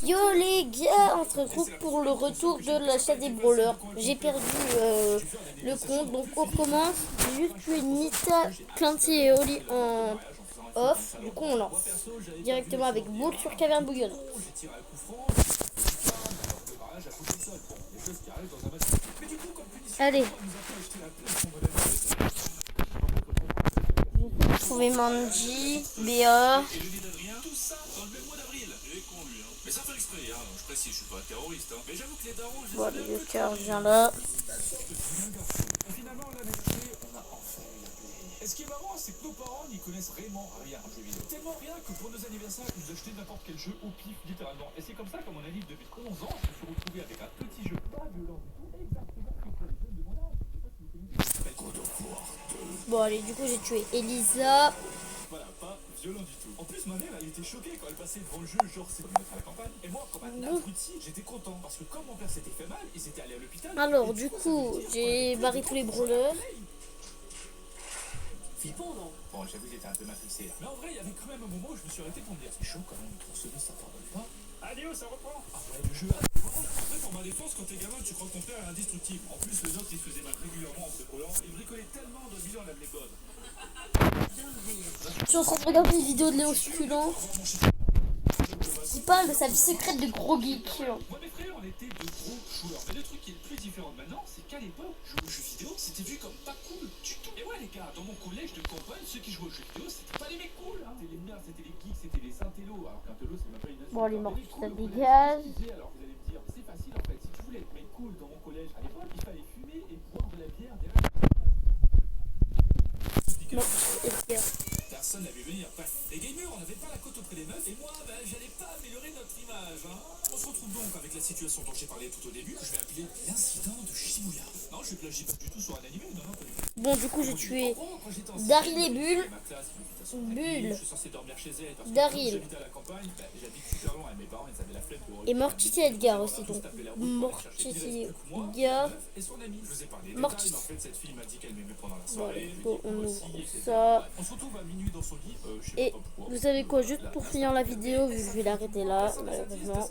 Yo les gars, on se retrouve pour le retour de la chasse des brawlers. J'ai perdu le compte, donc on recommence. J'ai juste tué Nita, Clancy et Oli en off. Du coup on lance directement avec Bull sur Caverne Bouillonnante. Allez. J'ai trouvé Manji, BA. Bon, allez, le cœur vient là. Et ce qui est marrant, c'est que nos parents n'y connaissent vraiment rien en jeux vidéo. Tellement rien que pour nos anniversaires, ils nous achetaient n'importe quel jeu au pif, littéralement. Et c'est comme ça qu'à mon avis, depuis 11 ans, je me suis retrouvé avec un petit jeu pas violent du tout, exactement comme pour les jeunes de mon âge. Je sais pas si vous connaissez. God of War 2. Bon, allez, du coup, j'ai tué Elisa. Voilà, pas violent du tout. En plus, ma mère, elle était choquée quand elle passait devant le jeu, genre c'est de mettre à la campagne. Et moi, comme un abruti, j'étais content. Parce que comme mon père s'était fait mal, ils étaient allés à l'hôpital. Alors, du coup, j'ai barré tous les brawlers. Bon, j'avoue, j'étais un peu matrixé là. Mais en vrai, il y avait quand même un moment où je me suis arrêté pour me dire c'est chaud quand même, pour ce ça pardonne pas. Adieu, ça reprend. Ah ouais, le jeu. Après, pour ma défense, quand t'es gamin, tu crois que ton père est indestructible. En plus, le nôtre, il se faisait battre régulièrement en bricolant. Il bricolait tellement de bilans, on l'amenait bonne. Je suis en train de regarder une vidéo de Léo Succulent qui parle de sa vie secrète de gros geek. Moi, mes frères, on était de gros joueurs. Mais le truc qui est le plus différent de maintenant, c'est qu'à l'époque, jouer aux jeux vidéo, c'était vu comme pas cool du tout. Et ouais, les gars, dans mon collège de campagne, ceux qui jouaient aux jeux vidéo, c'était pas les mecs cool. Hein. C'était les nerds, c'était les geeks, c'était les intellos. Alors qu'un télo, c'est même pas une Bon, les morts, ça dégage. Alors vous allez me dire, c'est facile en fait. Si tu voulais être mec cool dans mon collège à l'époque, il fallait fumer et boire de la bière derrière. Non, c'est Personne n'a vu venir. Bref, les gamers, on n'avait pas la cote auprès des meufs. Et moi, j'allais pas améliorer notre image. Hein. On se retrouve donc avec la situation dont j'ai parlé tout au début, que je vais appeler l'incident de Shibuya. Non, je plagie pas du tout sur un animé. Non, pas du tout. Bon, du coup, j'ai tué Daryl et Bull. Bull. Je suis censé dormir chez elle parce que Daryl. j'habite à la campagne, j'habite super loin et mes parents ils avaient la flemme de Et Mortis et Edgar aussi. Donc, Mortis et Edgar. et son ami. Je vous ai parlé Mortis. en fait cette fille m'a dit qu'elle m'aimait pendant la Bon, soirée. on ouvre ça. On se retrouve à minuit dans son lit. Je sais Et pas pourquoi. vous savez quoi, juste pour finir la vidéo, vu que je vais l'arrêter là, malheureusement,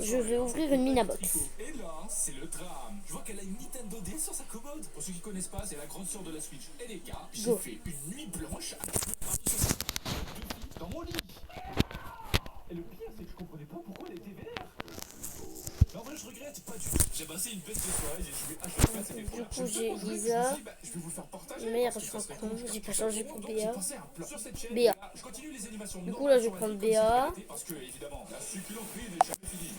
je vais ouvrir une Minabox. Et là, c'est le drame. Je vois qu'elle a une Nintendo DS sur sa commode. Pour ceux qui connaissent pas, c'est la grande sœur de la Switch. Et les gars, j'ai Go. fait une nuit blanche dans mon lit. Et le pire, c'est que je comprenais pas pourquoi elle était vénère. Mais en vrai, je regrette pas du tout. J'ai passé une bête de soirée, j'ai joué à chaque fois, c'était trop Du bien. coup, j'ai Lisa. Je vais vous le faire partager. Merde, je suis un con, j'ai pas changé pour Donc, j'ai BA. pensé à un plan. Sur cette chaîne, BA. je continue les animations. Du coup, là, je vais prendre BA. Parce que, évidemment, la succulente n'est jamais finie.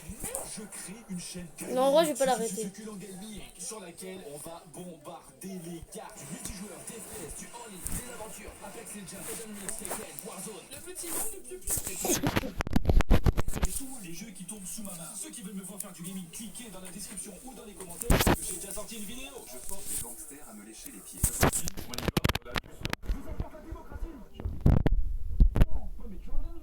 Je crée une chaîne gaming. Non, en vrai, je vais pas l'arrêter. Succulent gaming, sur laquelle on va bombarder les gars. Du multijoueur, DFS, du en-ligne, des aventures, Apex Legends, Eden Mix, Tekken, Warzone, le petit monde de piou-piou. Et tous les jeux qui tombent sous ma main. Ceux qui veulent me voir faire du gaming, cliquez dans la description ou dans les commentaires. J'ai déjà sorti une vidéo. Je force les gangsters à me lécher les pieds. On y va, on a du sur. Je vous apporte la démocratie. Non, pas mes Jordan.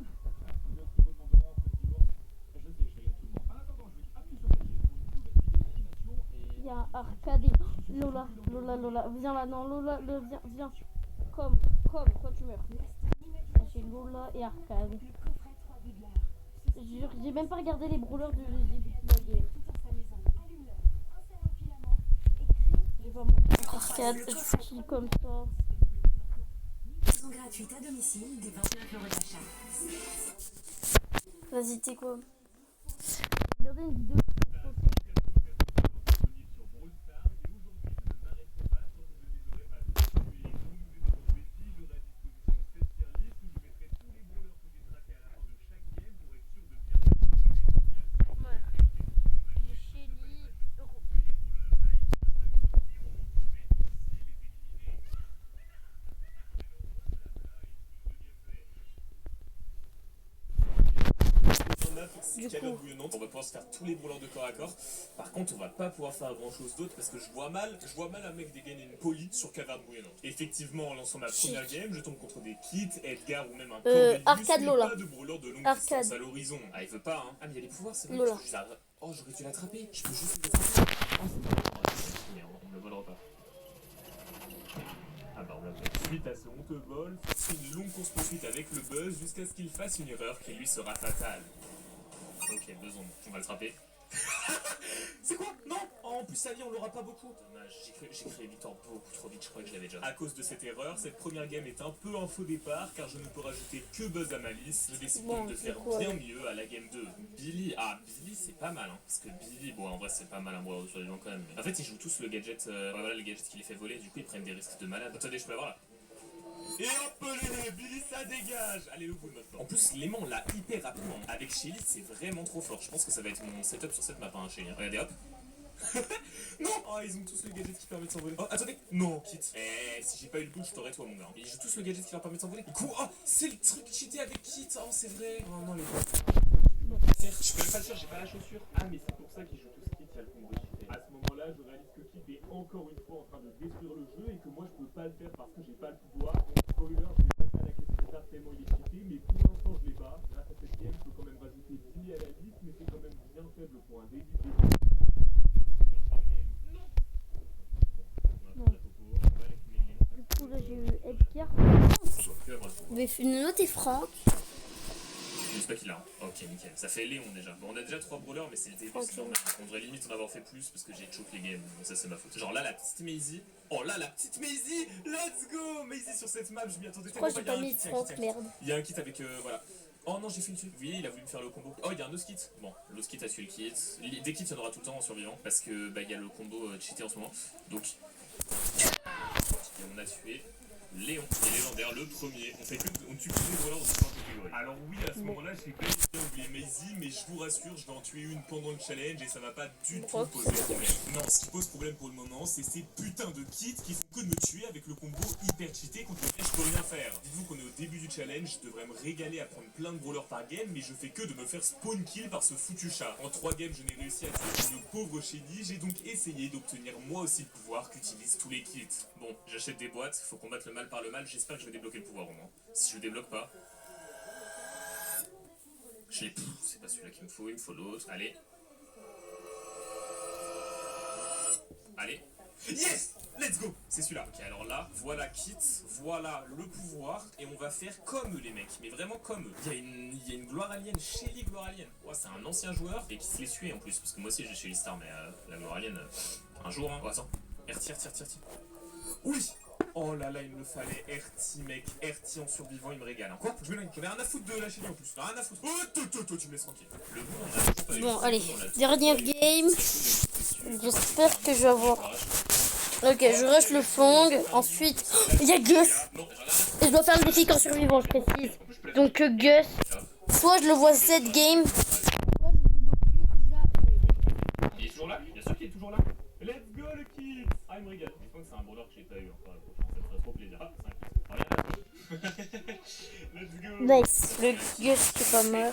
Il y a un arcade. Lola, Lola, Lola. Viens là, non, Lola, viens, viens. Comme, toi tu meurs. J'ai Lola et arcade. J'ai même pas regardé les brawlers de début de la game. J'ai pas mon arcade, je suis comme ça. Sont gratuites à domicile dès 29 € d'achat. Vas-y, t'es quoi? Regardez une vidéo. Du coup, on va pouvoir se faire tous les brawlers de corps à corps. Par contre, on va pas pouvoir faire grand chose d'autre parce que je vois mal un mec dégainer une poly sur caverne bouillonnante. Effectivement, en lançant ma première game, je tombe contre des kits, Edgar ou même un Corvelius, Arcade mais Lola. pas de brawler de longue Arcade. distance à l'horizon. Ah, il veut pas, hein. Ah, mais il y a les pouvoirs, c'est vrai. Lola. Oh, j'aurais dû l'attraper. Je peux juste le faire. On me le volera pas. Ah bah on l'a fait. Suite à ce honteux vol, c'est une longue course poursuite avec le buzz jusqu'à ce qu'il fasse une erreur qui lui sera fatale. besoin. On va le trapper. C'est quoi? Non. Oh, en plus Ali on l'aura pas beaucoup. Dommage, j'ai créé Victor beaucoup trop vite, je crois que je l'avais déjà. À cause de cette erreur, cette première game est un peu un faux départ car je ne peux rajouter que Buzz à ma liste. Je décide donc de faire bien mieux à la game 2. Billy, Billy c'est pas mal hein. Parce que Billy, bon en vrai c'est pas mal un brawler de survivant quand même. Mais en fait ils jouent tous le gadget, voilà le gadget qui les fait voler, du coup ils prennent des risques de malade. Attendez, je peux l'avoir là. Et hop, Billy, ça dégage. Allez, le bout maintenant. En plus, l'aimant on l'a hyper rapidement. Avec Shelly, c'est vraiment trop fort. Je pense que ça va être mon setup sur cette map, hein, Shelly. Regardez, hop. Non. Oh, ils ont tous le gadget qui permet de s'envoler. Oh, attendez. Non, Kit. Si j'ai pas eu le bout, je t'aurais toi, mon gars. Ils jouent tous le gadget qui leur permet de s'envoler. Oh, c'est le truc cheaté avec Kit. Oh, c'est vrai. Oh non, les gars. Certes, je peux même pas le faire, j'ai pas la chaussure. Ah, mais c'est pour ça qu'ils jouent tous Kit, il y a le combo cheaté. À ce moment-là, je réalise que Kit est encore une fois en train de détruire le jeu et que moi je peux pas le faire parce que j'ai pas le pouvoir. Spoiler, je vais passer à la question plus tard tellement il est cheaté, mais pour l'instant je l'ai pas. Grâce à cette game, je peux quand même rajouter Billy à la liste, mais c'est quand même bien faible pour un début de game. Du coup, là, j'ai eu Edgar. Mais noter Franck. Je sais pas qui l'a. Ok, nickel. Ça fait Léon déjà. Bon, on a déjà 3 brawlers, mais c'est le début, c'est normal. On devrait limite en avoir fait plus parce que j'ai choke les games. Donc ça, c'est ma faute. Genre là, la petite Maisie. Oh là, la petite Maisie. Let's go. Maisie sur cette map, je m'y attendais tellement. Je crois que j'ai pas mis Franck, merde. Il y a un kit avec. Voilà. Oh non, j'ai fait une tuile. Vous voyez, il a voulu me faire le combo. Oh, il y a un Lost Kit. Bon, Lost Kit a tué le kit. Des kits, il y en aura tout le temps en survivant parce que bah, il y a le combo cheaté en ce moment. Donc. Et on a tué Léon, qui est légendaire, le premier. On tue plus les voleurs dans cette catégorie. Alors oui, à ce moment-là, j'ai pas bien oublié Maisie, mais je vous rassure, je vais en tuer une pendant le challenge et ça va pas du tout poser problème. Non, ce qui pose problème pour le moment, c'est ces putains de kits qui font que de me tuer avec le combo hyper cheaté contre lequel je peux rien faire. Dites-vous qu'on est au début du challenge, je devrais me régaler à prendre plein de brawlers par game, mais je fais que de me faire spawn kill par ce foutu chat. En 3 games, je n'ai réussi à tuer le pauvre Shelly, j'ai donc essayé d'obtenir moi aussi le pouvoir qu'utilisent tous les kits. Bon, j'achète des boîtes, faut combattre le mal par le mal, j'espère que je vais débloquer le pouvoir au moins. Si je le débloque pas... Je l'ai... C'est pas celui-là qu'il me faut, il me faut l'autre. Allez. Allez. Yes! Let's go! C'est celui-là. Ok, alors là, voilà Kit, voilà le pouvoir, et on va faire comme les mecs, mais vraiment comme eux. Il y a une gloire alien, Shelly gloire alien. Ouais, c'est un ancien joueur, et qui se l'est tué en plus, parce que moi aussi j'ai Shelly Star, mais la gloire alien, un jour, hein. Oh, attends. Tire. Oui! Oh là là, il me le fallait. RT, mec. RT en survivant, il me régale. Hein. Quoi? J'en ai rien à foutre de la Shelly en plus. Rien à foutre. Oh, toi, tu me laisses tranquille. Le bon, on a pas bon, allez. Dernière game. J'espère que je vais avoir. Ok, je rush le Fong. Ensuite, il y a Gus. Et je dois faire le défi en survivant, je précise. Donc, Gus. Soit je le vois cette game. Il est toujours là? Bien sûr qu'il est toujours là. Let's go le kit! Ah, il me régale. Je pense que c'est un brawler que j'ai pas eu encore. Ça me ferait trop plaisir. Ah, c'est un kit. Let's go! Nice. Le Gus qui est pas mal.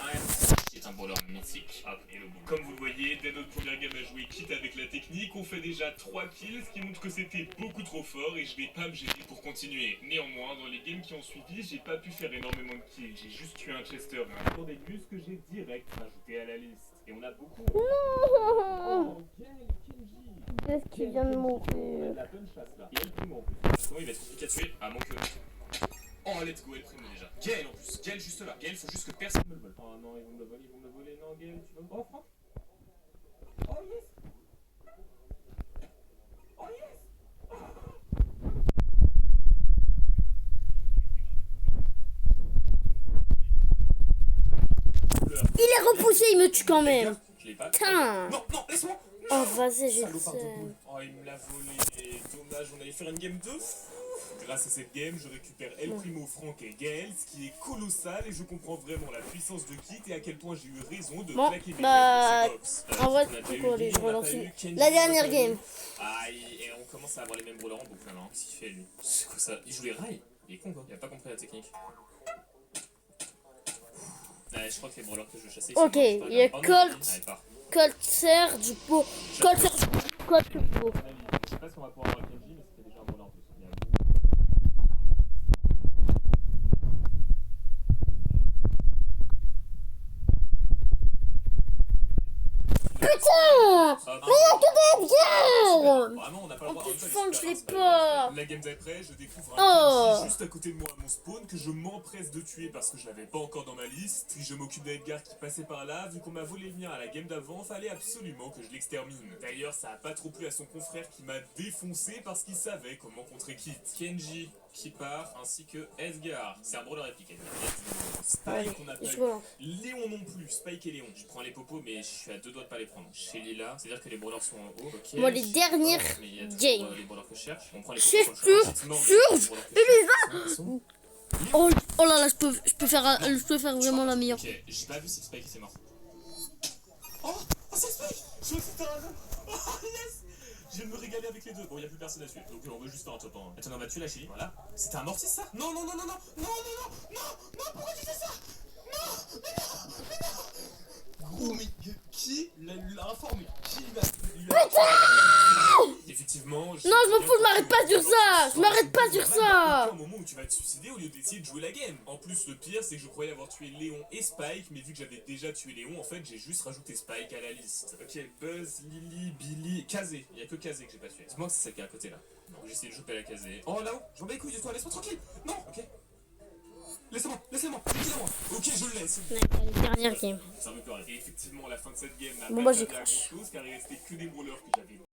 C'est un brawler mythique. Hop, et le bout. Comme vous le voyez, dès notre première game à jouer kit avec la technique, on fait déjà 3 kills, ce qui montre que c'était beaucoup trop fort et je vais pas me gêner pour continuer. Néanmoins, dans les games qui ont suivi, j'ai pas pu faire énormément de kills. J'ai juste tué un Chester et un tour des Gus que j'ai direct rajouté à la liste. Et on a beaucoup. Oh, Gus qui vient de mourir. La bonne chasse là. Et El Primo en plus. Comment il va être compliqué à tuer? Ah, mon que. Oh, let's go, El Primo déjà. Gaël en plus. Gaël juste là. Gaël, faut juste que personne me le vole. Oh non, ils vont me le voler. Non, Gaël, tu veux. Oh, Franck. Oh, yes. Oh, yes. Il est repoussé, il me tue quand même. Je l'ai pas. Putain. Non, laisse-moi. Oh, vas-y, j'ai Oh, il me l'a volé. Dommage, on allait faire une game 2. Grâce à cette game, je récupère El Primo, Franck et Gaël, ce qui est colossal et je comprends vraiment la puissance de Kit et à quel point j'ai eu raison de claquer mes box. En vrai, pourquoi aller, je relance la dernière game. Ah, et on commence à avoir les mêmes brawlers en boucle maintenant. Qu'est-ce qu'il fait lui? C'est quoi ça? Il joue les rails? Il est con quoi. Il a pas compris la technique. Ouais, je crois que les brawlers que je veux chasser. Ok, il y a Colt. Colt Serge Beau. Colt Serge Beau. Je sais pas si on va pouvoir avoir Kenji, mais c'était déjà un brawler en plus. Putain! Ah, Mais il y a que des Edgar! Vraiment, on n'a pas le droit. Oh, En même temps, putain, je l'ai c'est pas pas. grave. La game d'après, je découvre Oh. un PNJ juste à côté de moi à mon spawn que je m'empresse de tuer parce que je l'avais pas encore dans ma liste. Puis je m'occupe d'Edgar qui passait par là. Vu qu'on m'a volé le mien à la game d'avant, fallait absolument que je l'extermine. D'ailleurs, ça a pas trop plu à son confrère qui m'a défoncé parce qu'il savait comment contrer Kit. Kenji qui part ainsi que Edgar. C'est un brawler épique. Spike, on a pas Je eu. vois. Léon non plus, Spike et Léon. Je prends les popos, mais je suis à 2 doigts de pas les prendre. Chez Lila, c'est-à-dire que les brawlers sont en haut. Ok. Moi, les dernières Mais il y a games. les brawlers que je cherche. On prend les C'est popos sur le sûr, champ. Non, mais sûr. les brawlers que je cherche, ils sont- Oh, oh là là, je peux faire vraiment la meilleure. Ok, j'ai pas vu si Spike était mort. Oh, c'est Spike. Je me suis fait un Oh yes. Je viens de me régaler avec les deux. Bon, il n'y a plus personne à tuer. Donc on va juste faire un top 1. Attends, on va tuer la Chili. Voilà. C'était un mortis ça? Non, non, non, non, non, non, non, non, non, pourquoi tu fais ça? Non, mais non, mais non. Gros, mais qui l'a informé? Qui l'a... Effectivement. Non, je m'en fous, je m'arrête pas sur ça. Je m'arrête pas sur ça. Au moment où tu vas te suicider au lieu d'essayer de jouer la game. En plus, le pire, c'est que je croyais avoir tué Léon et Spike, mais vu que j'avais déjà tué Léon, en fait, j'ai juste rajouté Spike à la liste. Ok, Buzz, Lily, Billy, Kazé. Il y a que Kazé que j'ai pas tué. Dis-moi que c'est celle qui est à côté là. Non, j'ai essayé de choper la Kazé. Oh là-haut, j'en bats les couilles de toi, laisse-moi tranquille. Non, ok. Laissez-moi, laissez-moi, laissez-moi. Ok, je le laisse. Les dernières games. Ça me paraît. Et effectivement, à la fin de cette game n'a Bon, pas bah, j'ai servi à crash. grand chose car il restait que des brawlers que j'avais